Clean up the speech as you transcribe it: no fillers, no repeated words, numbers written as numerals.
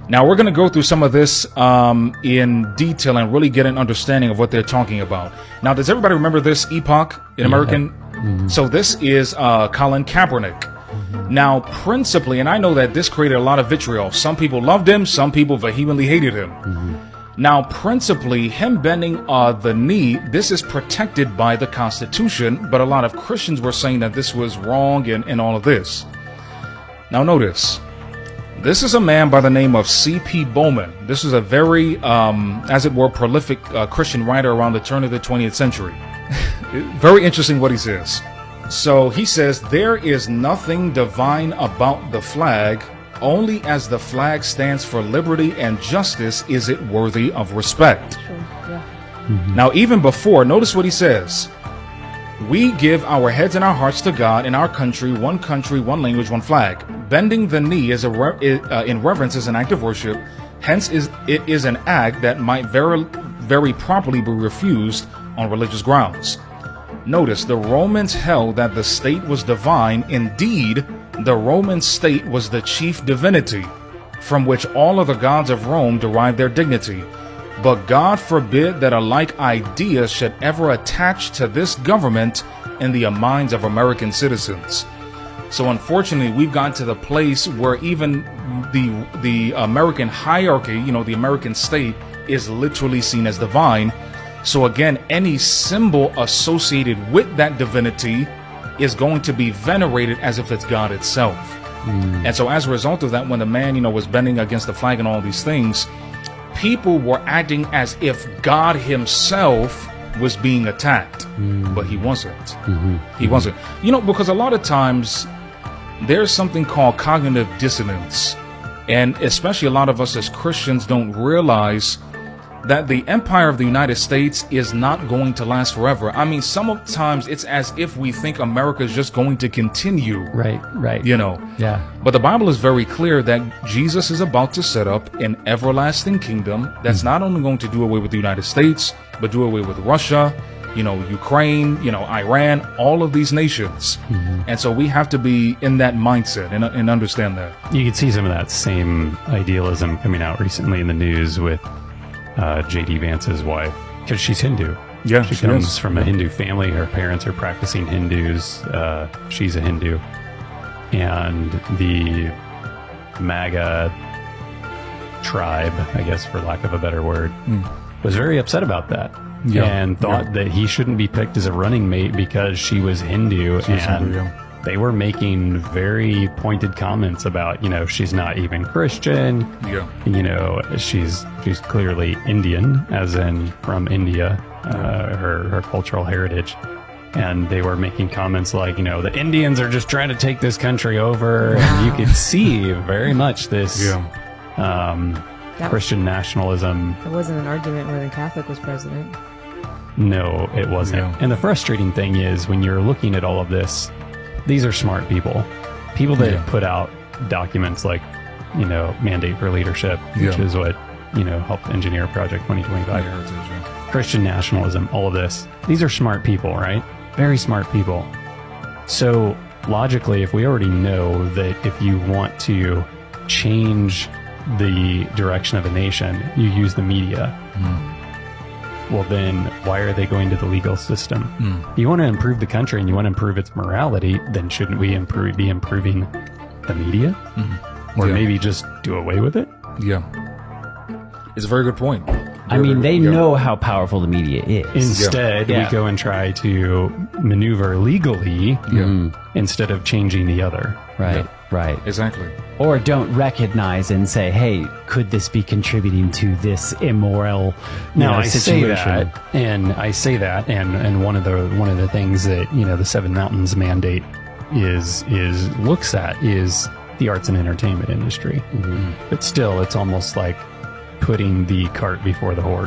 Now, we're going to go through some of this in detail and really get an understanding of what they're talking about. Now, does everybody remember this epoch in American? Mm-hmm. So this is Colin Kaepernick. Now, principally, and I know that this created a lot of vitriol. Some people loved him. Some people vehemently hated him. Mm-hmm. Now, principally, him bending the knee, this is protected by the Constitution, but a lot of Christians were saying that this was wrong and all of this. Now, notice, this is a man by the name of C.P. Bowman. This is a very, as it were, prolific Christian writer around the turn of the 20th century. Very interesting what he says. So he says, there is nothing divine about the flag. Only as the flag stands for liberty and justice is it worthy of respect. Sure, yeah. Mm-hmm. Now, even before, notice what he says. We give our heads and our hearts to God in our country, one language, one flag. Bending the knee is in reverence is an act of worship. Hence, it is an act that might very properly be refused on religious grounds. Notice, the Romans held that the state was divine. Indeed, the Roman state was the chief divinity, from which all of the gods of Rome derived their dignity. But God forbid that a like idea should ever attach to this government in the minds of American citizens. So unfortunately, we've gotten to the place where even the American hierarchy, the American state, is literally seen as divine. So again, any symbol associated with that divinity is going to be venerated as if it's God itself. And so as a result of that, when the man, was bending against the flag and all these things, people were acting as if God himself was being attacked, but he wasn't. Mm-hmm. He wasn't. Because a lot of times there's something called cognitive dissonance. And especially a lot of us as Christians don't realize that the empire of the United States is not going to last forever. I mean, sometimes it's as if we think America is just going to continue. Right. Yeah. But the Bible is very clear that Jesus is about to set up an everlasting kingdom that's not only going to do away with the United States, but do away with Russia, Ukraine, Iran, all of these nations. Mm-hmm. And so we have to be in that mindset and understand that. You can see some of that same idealism coming out recently in the news with J.D. Vance's wife, because she's Hindu. Yeah, she comes from a Hindu family. Her parents are practicing Hindus. She's a Hindu. And the MAGA tribe, I guess for lack of a better word, was very upset about that. Yeah. And thought that he shouldn't be picked as a running mate because she was Hindu. They were making very pointed comments about, she's not even Christian. Yeah. She's clearly Indian, as in from India, her cultural heritage. And they were making comments like, the Indians are just trying to take this country over. And you could see very much this Christian nationalism. It wasn't an argument when the Catholic was president. No, it wasn't. Yeah. And the frustrating thing is when you're looking at all of this, these are smart people that put out documents like, Mandate for Leadership, which is what, helped engineer Project 2025. Christian nationalism, all of this. These are smart people, right? Very smart people. So logically, if we already know that if you want to change the direction of a nation, you use the media. Well, then why are they going to the legal system? If you want to improve the country and you want to improve its morality, then shouldn't we be improving the media? Or maybe just do away with it? Yeah. It's a very good point. I mean, they know how powerful the media is. Instead, we go and try to maneuver legally instead of changing the other. Right. Exactly. Or don't recognize and say, hey, could this be contributing to this immoral situation? I say that, and one of the things that the Seven Mountains Mandate is looks at is the arts and entertainment industry. But still, it's almost like putting the cart before the horse.